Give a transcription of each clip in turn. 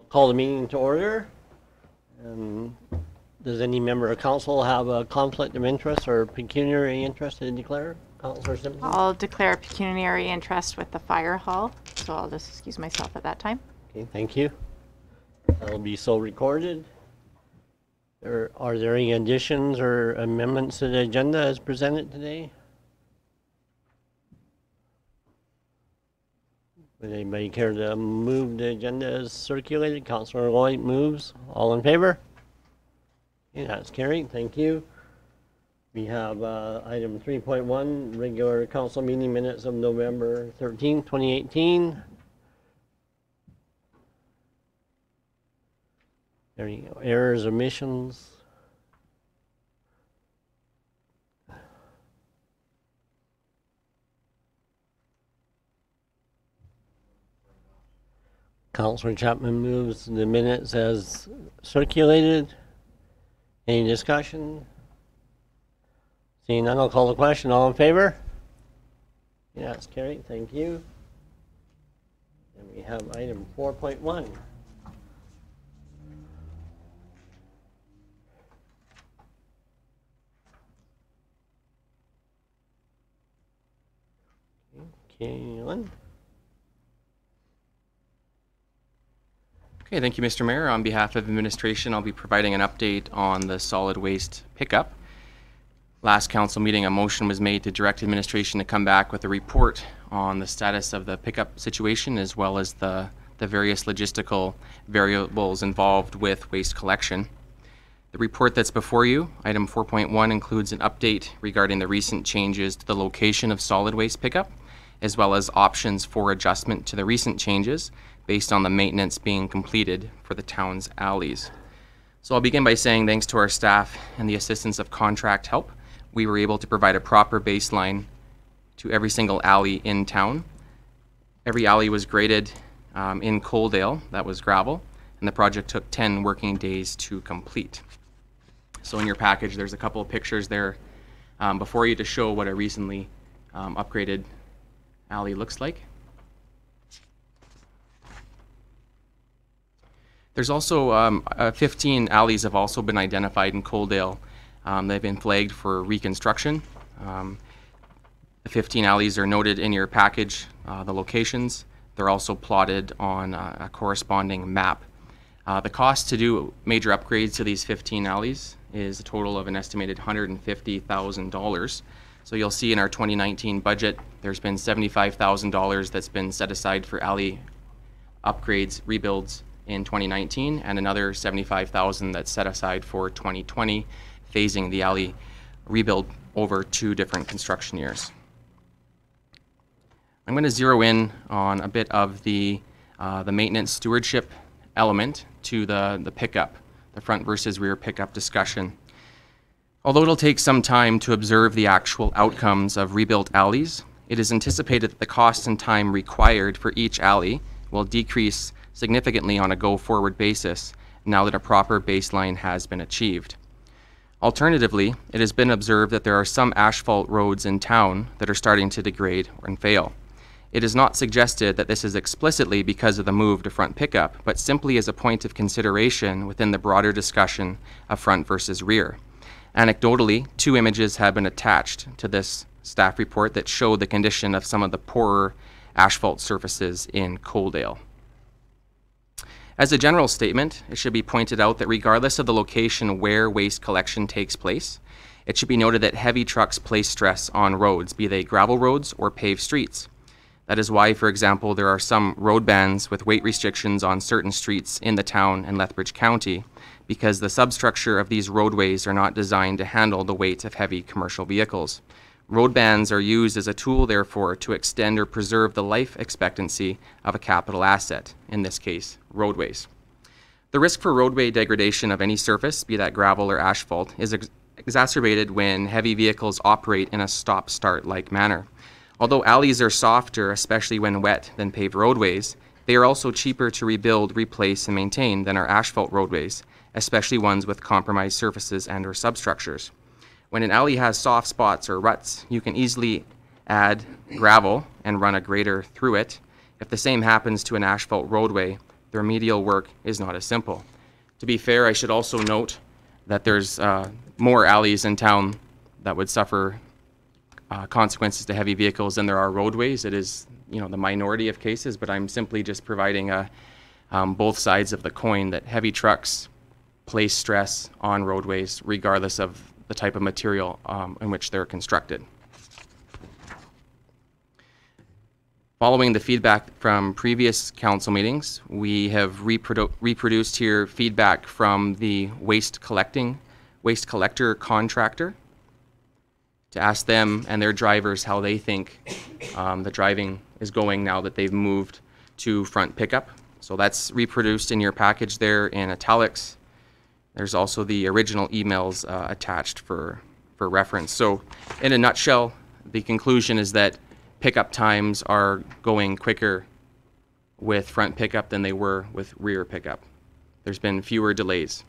Call the meeting to order. Does any member of council have a conflict of interest or pecuniary interest to declare? Councilor Simpson? I'll declare a pecuniary interest with the fire hall, so I'll just excuse myself at that time. Okay, thank you. That'll be so recorded. Are there any additions or amendments to the agenda as presented today? Would anybody care to move the agenda as circulated? Councilor Lloyd moves. All in favor? Okay, that's carried. Thank you. We have item 3.1, regular council meeting minutes of November 13, 2018. There you go. Errors, omissions. Councilor Chapman moves the minutes as circulated. Any discussion? Seeing none, I'll call the question. All in favor? Yeah, it's carried. Thank you. And we have item 4.1. Kaylin. Okay, thank you, Mr. Mayor. On behalf of administration, I'll be providing an update on the solid waste pickup. Last council meeting, a motion was made to direct administration to come back with a report on the status of the pickup situation, as well as the various logistical variables involved with waste collection. The report that's before you, item 4.1, includes an update regarding the recent changes to the location of solid waste pickup, as well as options for adjustment to the recent changes based on the maintenance being completed for the town's alleys. So I'll begin by saying thanks to our staff and the assistance of contract help, we were able to provide a proper baseline to every single alley in town. Every alley was graded in Coaldale, that was gravel, and the project took 10 working days to complete. So in your package, there's a couple of pictures there before you to show what a recently upgraded alley looks like. There's also 15 alleys have also been identified in Coaldale. They've been flagged for reconstruction. The 15 alleys are noted in your package, the locations. They're also plotted on a corresponding map. The cost to do major upgrades to these 15 alleys is a total of an estimated $150,000. So you'll see in our 2019 budget, there's been $75,000 that's been set aside for alley upgrades, rebuilds in 2019, and another $75,000 that's set aside for 2020, phasing the alley rebuild over 2 different construction years. I'm going to zero in on a bit of the maintenance stewardship element to the pickup, the front versus rear pickup discussion. Although it'll take some time to observe the actual outcomes of rebuilt alleys, it is anticipated that the cost and time required for each alley will decrease significantly on a go-forward basis now that a proper baseline has been achieved. Alternatively, it has been observed that there are some asphalt roads in town that are starting to degrade and fail. It is not suggested that this is explicitly because of the move to front pickup, but simply as a point of consideration within the broader discussion of front versus rear. Anecdotally, 2 images have been attached to this staff report that show the condition of some of the poorer asphalt surfaces in Coaldale. As a general statement, it should be pointed out that regardless of the location where waste collection takes place, it should be noted that heavy trucks place stress on roads, be they gravel roads or paved streets. That is why, for example, there are some road bans with weight restrictions on certain streets in the town and Lethbridge County, because the substructure of these roadways are not designed to handle the weight of heavy commercial vehicles. Road bans are used as a tool, therefore, to extend or preserve the life expectancy of a capital asset, in this case, roadways. The risk for roadway degradation of any surface, be that gravel or asphalt, is exacerbated when heavy vehicles operate in a stop-start-like manner. Although alleys are softer, especially when wet, than paved roadways, they are also cheaper to rebuild, replace, and maintain than our asphalt roadways, especially ones with compromised surfaces and/or substructures. When an alley has soft spots or ruts, you can easily add gravel and run a grader through it. If the same happens to an asphalt roadway, the the remedial work is not as simple. To be fair, I should also note that there's more alleys in town that would suffer consequences to heavy vehicles than there are roadways. It is, the minority of cases, but I'm simply just providing both sides of the coin, that heavy trucks place stress on roadways regardless of the type of material in which they're constructed. Following the feedback from previous council meetings, we have reproduced here feedback from the waste collector contractor to ask them and their drivers how they think the driving is going now that they've moved to front pickup. So that's reproduced in your package there in italics. There's also the original emails attached for reference. So in a nutshell, the conclusion is that pickup times are going quicker with front pickup than they were with rear pickup. There's been fewer delays.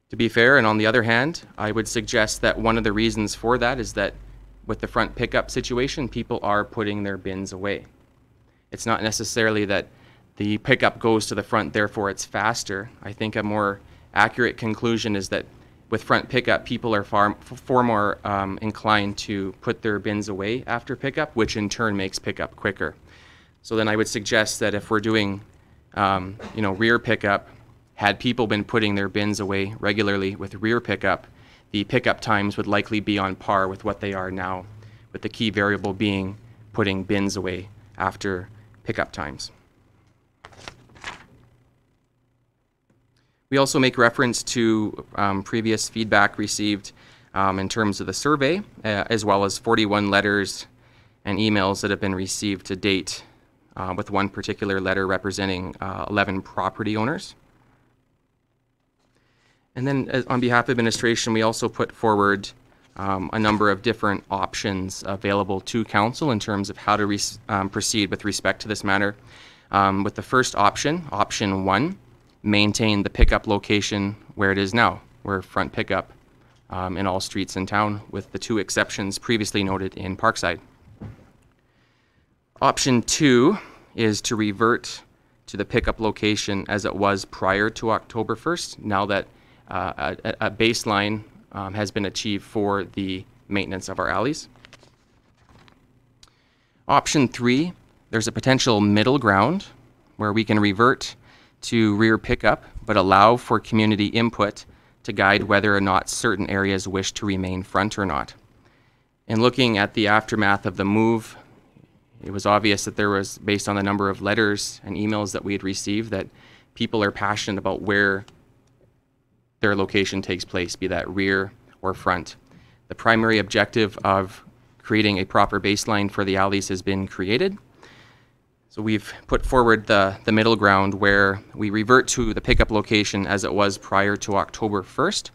To be fair, and on the other hand, I would suggest that one of the reasons for that is that with the front pickup situation, people are putting their bins away. It's not necessarily that the pickup goes to the front, therefore it's faster. I think a more accurate conclusion is that with front pickup, people are far more inclined to put their bins away after pickup, which in turn makes pickup quicker. So then I would suggest that if we're doing, rear pickup, had people been putting their bins away regularly with rear pickup, the pickup times would likely be on par with what they are now, with the key variable being putting bins away after pickup times. We also make reference to previous feedback received in terms of the survey, as well as 41 letters and emails that have been received to date, with one particular letter representing 11 property owners. And then on behalf of administration, we also put forward a number of different options available to council in terms of how to proceed with respect to this matter. With the first option, option 1, maintain the pickup location where it is now, where front pickup in all streets in town, with the 2 exceptions previously noted in Parkside. Option 2 is to revert to the pickup location as it was prior to October 1st, now that a baseline has been achieved for the maintenance of our alleys. Option 3, there's a potential middle ground where we can revert to rear pickup, but allow for community input to guide whether or not certain areas wish to remain front or not. In looking at the aftermath of the move, it was obvious that there was, based on the number of letters and emails that we had received, that people are passionate about where their location takes place, be that rear or front. The primary objective of creating a proper baseline for the alleys has been created. So we've put forward the middle ground where we revert to the pickup location as it was prior to October 1st,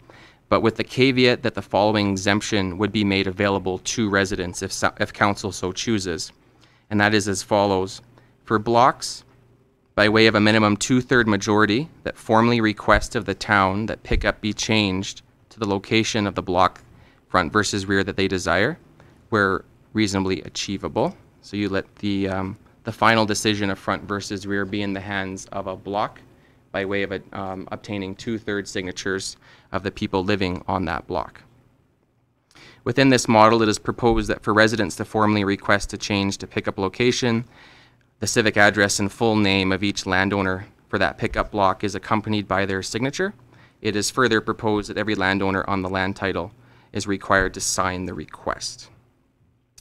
but with the caveat that the following exemption would be made available to residents if council so chooses. And that is as follows. For blocks, by way of a minimum 2/3 majority that formally request of the town that pickup be changed to the location of the block front versus rear that they desire, where reasonably achievable. So you let the final decision of front versus rear be in the hands of a block by way of obtaining 2/3 signatures of the people living on that block. Within this model, it is proposed that for residents to formally request a change to pickup location, the civic address and full name of each landowner for that pickup block is accompanied by their signature. It is further proposed that every landowner on the land title is required to sign the request.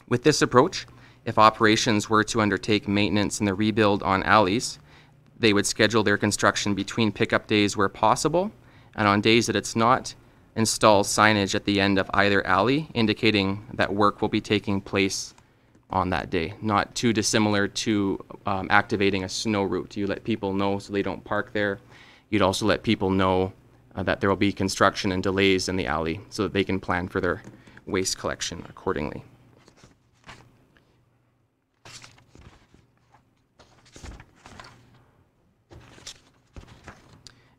With this approach, if operations were to undertake maintenance and the rebuild on alleys, they would schedule their construction between pickup days where possible, and on days that it's not, install signage at the end of either alley indicating that work will be taking place on that day. Not too dissimilar to activating a snow route. You let people know so they don't park there. You'd also let people know that there will be construction and delays in the alley so that they can plan for their waste collection accordingly.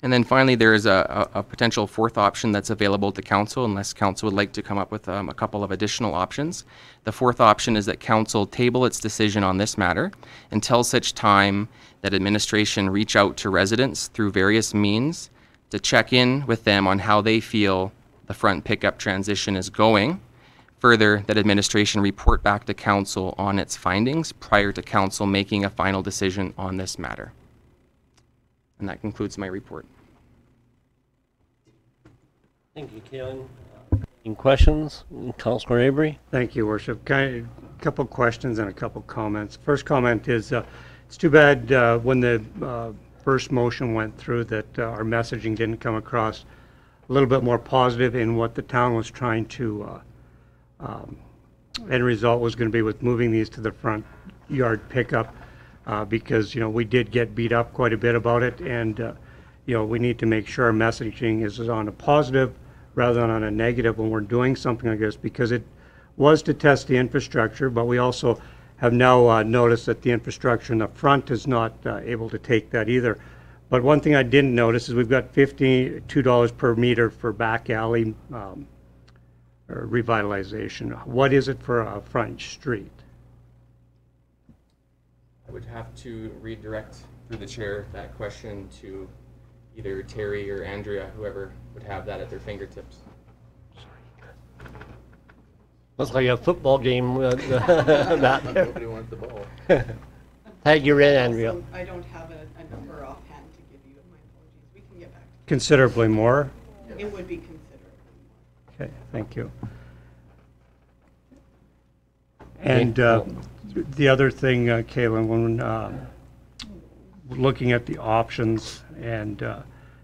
And then finally, there is a potential fourth option that's available to council, unless council would like to come up with a couple of additional options. The fourth option is that council table its decision on this matter until such time that administration reach out to residents through various means to check in with them on how they feel the front pickup transition is going. Further, that administration report back to council on its findings prior to council making a final decision on this matter. And that concludes my report. Thank you, Kaylin. Any questions? Councillor Avery? Thank you, Worship. A couple questions and a couple comments. First comment is it's too bad when the first motion went through that our messaging didn't come across a little bit more positive in what the town was trying to end result was going to be with moving these to the front yard pickup because, we did get beat up quite a bit about it, and, we need to make sure our messaging is on a positive rather than on a negative when we're doing something like this, because it was to test the infrastructure, but we also have now noticed that the infrastructure in the front is not able to take that either. But one thing I didn't notice is we've got $52 per meter for back alley revitalization. What is it for a front street? I would have to redirect through the chair that question to either Terry or Andrea, whoever would have that at their fingertips. Looks like a football game. Nobody wants the ball. Tag, you're in, Andrea. I don't have a number offhand to give you. My apologies. We can get back to Considerably more? you. It would be considerably more. Okay, thank you. And the other thing, Kaylin, when looking at the options and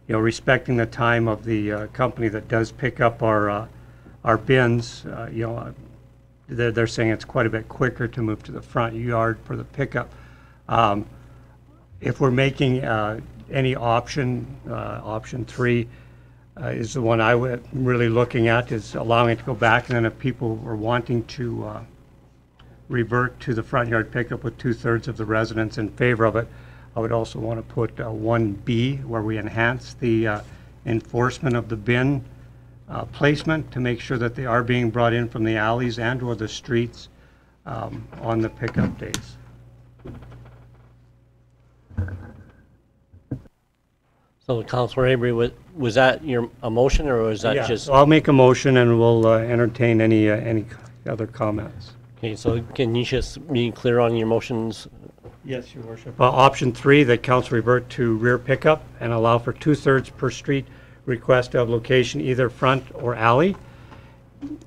respecting the time of the company that does pick up our bins, they're saying it's quite a bit quicker to move to the front yard for the pickup. If we're making any option, option 3 is the one I would really looking at, is allowing it to go back, and then if people were wanting to revert to the front yard pickup with 2/3 of the residents in favor of it, I would also want to put 1B, where we enhance the enforcement of the bin placement to make sure that they are being brought in from the alleys and or the streets on the pickup days. So, Councillor Avery, was that a motion, or was that Yeah, just? so I'll make a motion and we'll entertain any other comments. Okay, so can you just be clear on your motions? Yes, Your Worship. Option 3, that council revert to rear pickup and allow for 2/3 per street request of location, either front or alley,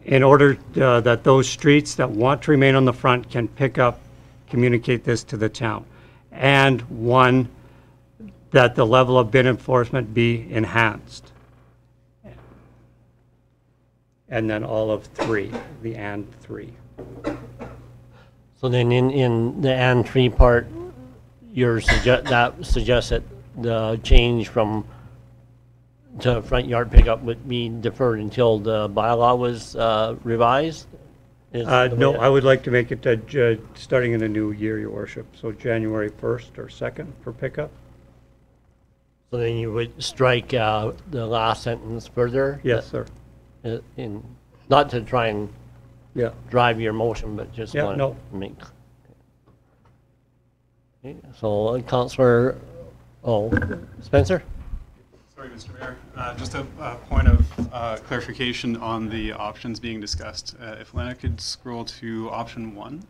in order that those streets that want to remain on the front can pick up, communicate this to the town. And 1, that the level of bin enforcement be enhanced. And then all of 3, the and 3. So then in the and 3 part, that suggests that the change from to front yard pickup would be deferred until the bylaw was revised? No, I would like to make it starting in the new year, Your Worship, so January 1st or 2nd for pickup. So then you would strike the last sentence further? Yes, sir. Not to try and Yeah. drive your motion, but just Yeah, want no. to make. Okay, so Councillor, Spencer? Sorry, Mr. Mayor. Just a point of clarification on the options being discussed. If Lena could scroll to option 1.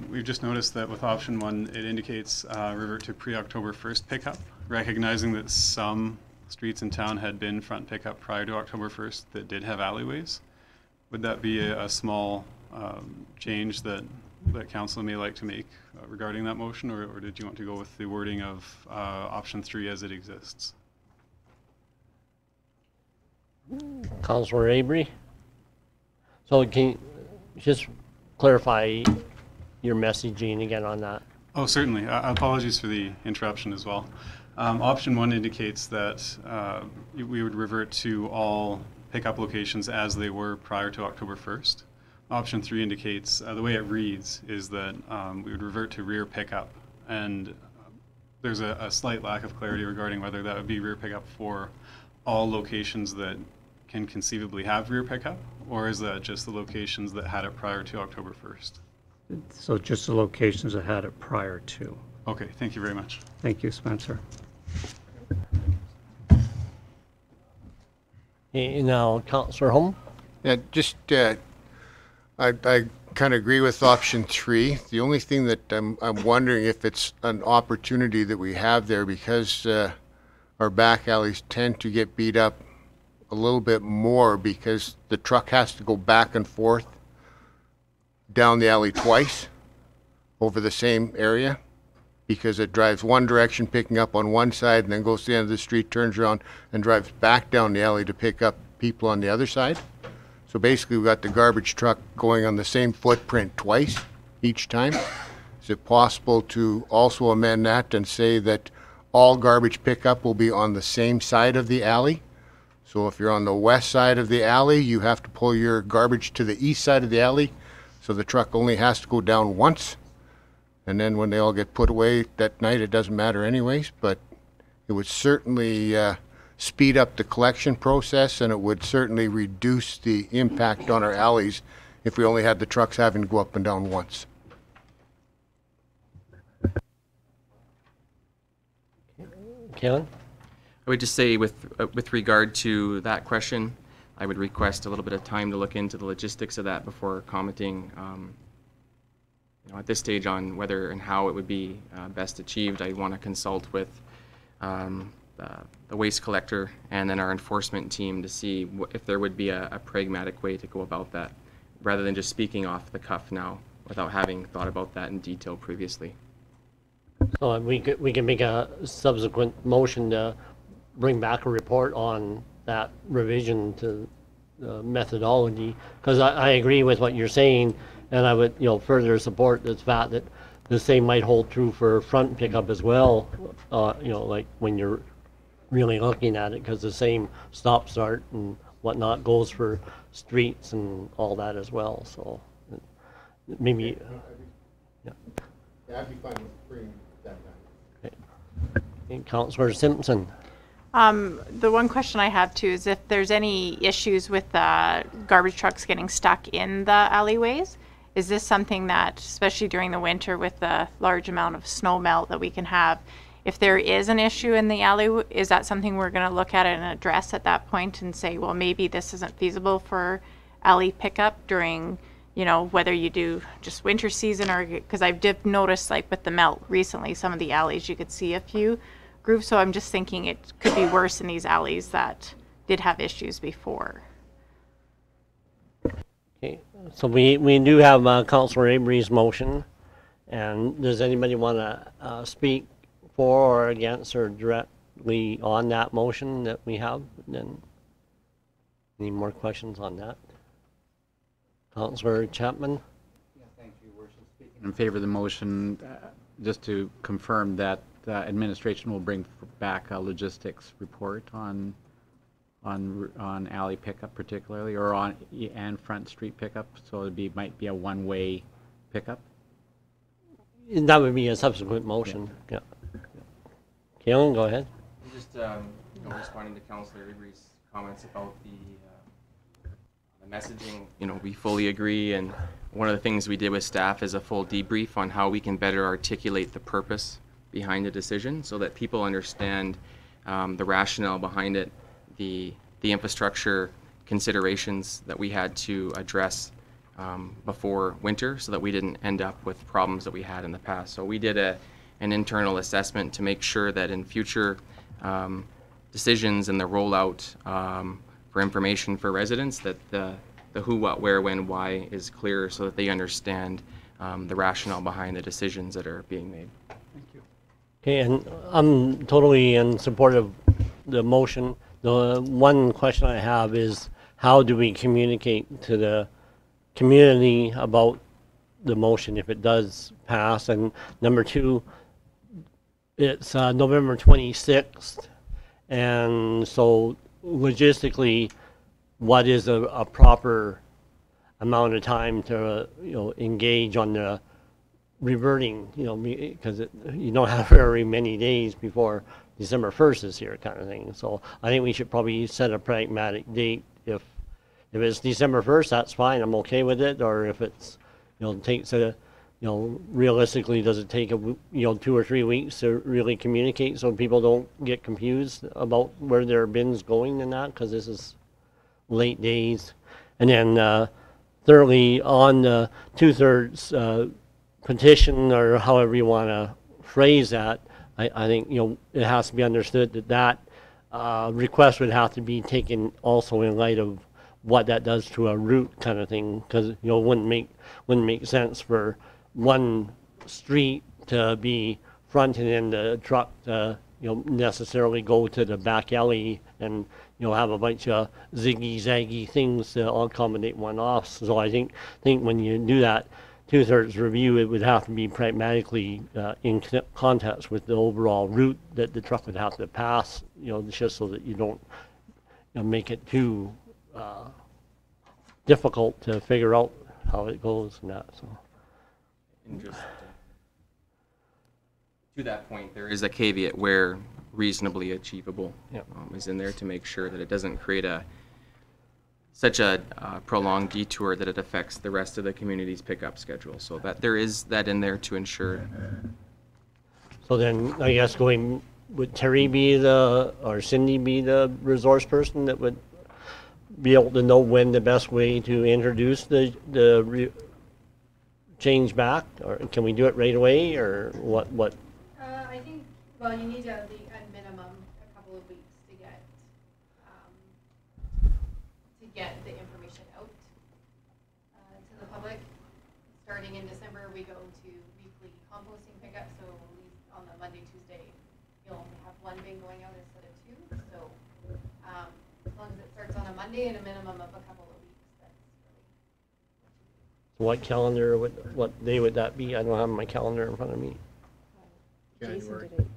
We've just noticed that with option 1, it indicates revert to pre-October 1st pickup, recognizing that some streets in town had been front pickup prior to October 1st that did have alleyways. Would that be a small change that council may like to make regarding that motion, or did you want to go with the wording of option 3 as it exists? Councillor Avery? So can you just clarify your messaging again on that? Oh, certainly. Apologies for the interruption as well. Option 1 indicates that we would revert to all pickup locations as they were prior to October 1st. Option 3 indicates, the way it reads is that we would revert to rear pickup and there's a slight lack of clarity regarding whether that would be rear pickup for all locations that can conceivably have rear pickup, or is that just the locations that had it prior to October 1st? So just the locations that had it prior to. Okay, thank you very much. Thank you, Spencer. Now, Councillor Holm? Yeah, just, I kind of agree with option 3. The only thing that I'm wondering if it's an opportunity that we have there, because our back alleys tend to get beat up a little bit more because the truck has to go back and forth down the alley twice over the same area, because it drives one direction picking up on one side and then goes to the end of the street, turns around and drives back down the alley to pick up people on the other side. So basically we've got the garbage truck going on the same footprint twice each time. Is it possible to also amend that and say that all garbage pickup will be on the same side of the alley? So if you're on the west side of the alley, you have to pull your garbage to the east side of the alley, so the truck only has to go down once. And then when they all get put away that night, it doesn't matter anyways, but it would certainly speed up the collection process, and it would certainly reduce the impact on our alleys if we only had the trucks having to go up and down once. Kalen? I would just say with regard to that question, I would request a little bit of time to look into the logistics of that before commenting at this stage on whether and how it would be best achieved. I want to consult with the waste collector and then our enforcement team to see if there would be a pragmatic way to go about that, rather than just speaking off the cuff now without having thought about that in detail previously. So we can make a subsequent motion to bring back a report on that revision to methodology, because I agree with what you're saying, and I would further support this fact that the same might hold true for front pickup as well. Like when you're really looking at it, because the same stop start and whatnot goes for streets and all that as well. So maybe Yeah, I'd be fine with bringing that back. Okay. Councillor Simpson. The one question I have too is if there's any issues with garbage trucks getting stuck in the alleyways. Is this something that, especially during the winter with the large amount of snow melt that we can have, if there is an issue in the alley, is that something we're going to look at and address at that point and say, well, maybe this isn't feasible for alley pickup during, whether you do just winter season, or because I've noticed like with the melt recently, some of the alleys you could see a few grooves. So I'm just thinking it could be worse in these alleys that did have issues before. Okay, so we do have Councillor Avery's motion, and does anybody want to speak for or against or directly on that motion that we have? Then any more questions on that? Councillor Chapman? Yeah, thank you, Worship. Speaking in favor of the motion, just to confirm that administration will bring back a logistics report on alley pickup particularly, or and front street pickup, so it might be a one-way pickup. That would be a subsequent motion. Yeah. Keelan, go ahead. Just responding to Councillor Avery's comments about the messaging. We fully agree, and one of the things we did with staff is a full debrief on how we can better articulate the purpose behind the decision, so that people understand the rationale behind it, the infrastructure considerations that we had to address before winter, so that we didn't end up with problems that we had in the past. So we did an internal assessment to make sure that in future decisions and the rollout for information for residents, that the who, what, where, when, why is clear, so that they understand the rationale behind the decisions that are being made. Thank you. Okay, and I'm totally in support of the motion. The one question I have is, how do we communicate to the community about the motion if it does pass? And number two, it's November 26th, and so logistically, what is a proper amount of time to engage on the reverting, because you don't have very many days before December 1st is here kind of thing. So I think we should probably set a pragmatic date. If it's December 1st, that's fine. I'm okay with it. Or if it's, takes a, realistically, does it take 2 or 3 weeks to really communicate so people don't get confused about where their bin's going and that, because this is late days. And then thirdly, on the 2/3 petition, or however you want to phrase that, I think it has to be understood that request would have to be taken also in light of what that does to a route kind of thing, because it wouldn't make sense for one street to be fronted and the truck to necessarily go to the back alley and have a bunch of ziggy-zaggy things to accommodate one off. So I think when you do that 2/3 review, it would have to be pragmatically in context with the overall route that the truck would have to pass, just so that you don't make it too difficult to figure out how it goes and that. So. And just to that point, there is a caveat where reasonably achievable is in there to make sure that it doesn't create such a prolonged detour that it affects the rest of the community's pickup schedule. So that there is that in there to ensure. So then, I guess would Terry be or Cindy be the resource person that would be able to know when the best way to introduce the change back, or can we do it right away, or what? I think, well, you need at minimum a couple of weeks to get the information out to the public. Starting in December, we go to weekly composting pickup, so at least on the Monday, Tuesday, you'll only have one bin going out instead of 2. So as long as it starts on a Monday and a minimum of a couple of weeks, that's really. What calendar what day would that be? I don't have my calendar in front of me. January. January.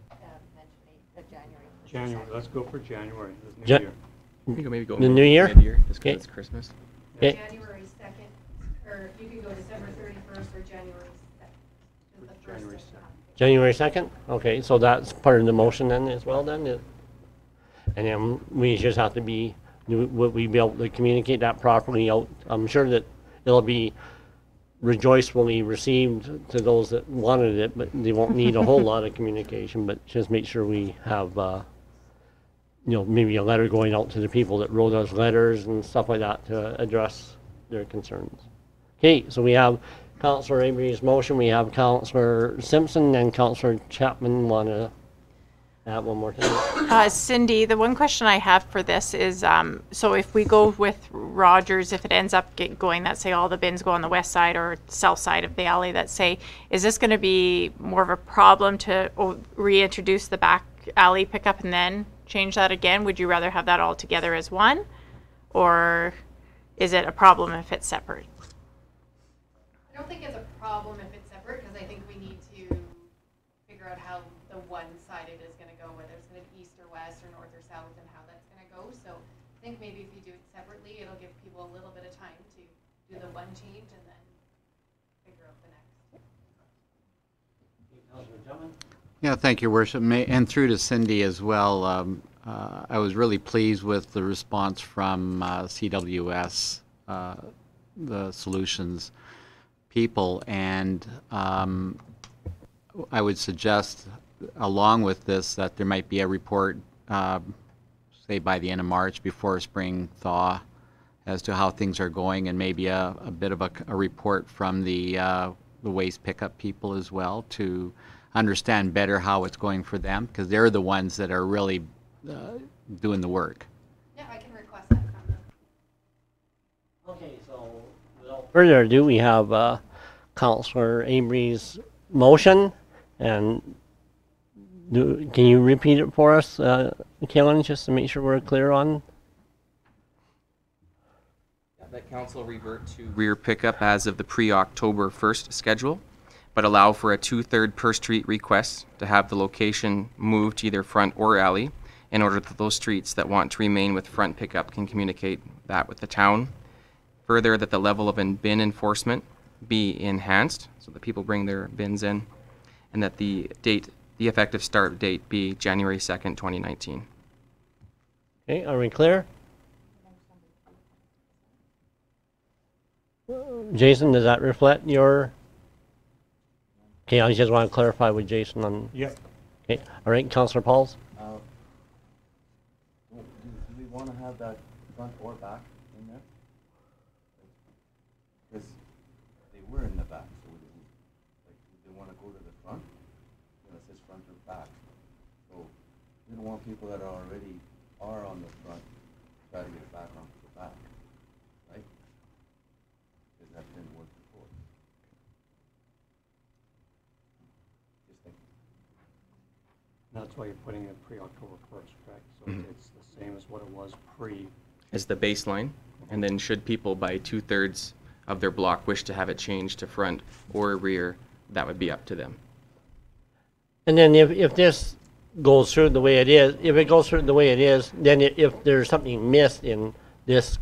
January. Let's go for January. This Ja- new year. You can maybe go The new year? mid-year, just Okay. because it's Christmas. Okay. January 2nd, or you could go December 31st or January 2nd. Is the first January of 2nd. January 2nd? Okay, so that's part of the motion then as well then? And then we just have to would we be able to communicate that properly out? I'm sure that it'll be rejoicefully received to those that wanted it, but they won't need a whole lot of communication, but just make sure we have, maybe a letter going out to the people that wrote us letters and stuff like that to address their concerns. Okay, so we have Councillor Avery's motion, we have Councillor Simpson, and Councillor Chapman want to add one more thing. Cindy, the one question I have for this is, so if we go with Rogers, if it ends up going that say all the bins go on the west side or south side of the alley, that say, is this going to be more of a problem to reintroduce the back alley pickup and then change that again? Would you rather have that all together as one? Or is it a problem if it's separate? I don't think it's a problem if it's separate, because I think we need to figure out how the one-sided is going to go, whether it's going to be east or west or north or south, and how that's going to go. So I think maybe if you do it separately, it'll give people a little bit of time to do the one change and then figure out the next. Yeah, thank you, Worship. And through to Cindy as well, I was really pleased with the response from CWS, the solutions people, and I would suggest, along with this, that there might be a report, say by the end of March, before spring thaw, as to how things are going, and maybe a bit of a report from the waste pickup people as well, to understand better how it's going for them, because they're the ones that are really doing the work. Yeah, I can request that from them. Okay, so without further ado, we have Councillor Avery's motion, and can you repeat it for us, Kaylin, just to make sure we're clear on? That council revert to rear pickup as of the pre-October 1st schedule, but allow for a 2/3 per street request to have the location moved to either front or alley, in order that those streets that want to remain with front pickup can communicate that with the town. Further, that the level of bin enforcement be enhanced, so that people bring their bins in, and that the effective start date be January 2nd, 2019. Okay, are we clear? Jason, does that reflect your? Okay, I just want to clarify with Jason on. Yep. Okay, all right, Councillor Pauls. Do we want to have that front or back in there? Because they were in the back, so like, they want to go to the front, it says front or back. So we don't want people that already are on the front try to get back onto the back, right? Because that didn't work before. Just thinking. That's why you're putting it pre-October 1st, correct? So it's the same as what it was pre. As the baseline, and then should people by 2/3 of their block wish to have it changed to front or rear, that would be up to them. And then if this goes through the way it is, if it goes through the way it is, then if there's something missed in this,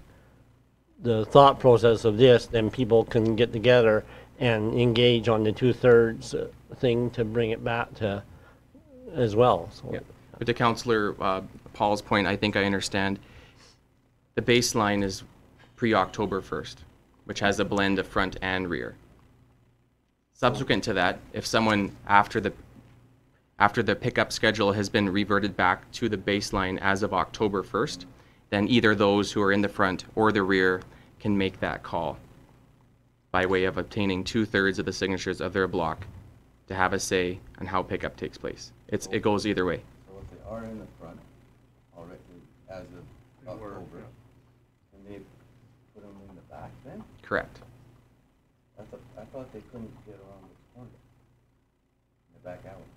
the thought process of this, then people can get together and engage on the 2/3 thing to bring it back to as well. So. Yeah. But to Councillor Paul's point, I think I understand. The baseline is pre-October 1st, which has a blend of front and rear. Subsequent to that, if someone after the pickup schedule has been reverted back to the baseline as of October 1st, then either those who are in the front or the rear can make that call by way of obtaining 2/3 of the signatures of their block to have a say on how pickup takes place. It goes either way. So if they are in the front already as of October, can they put them in the back then? Correct. I thought they couldn't get around this corner in the back alley.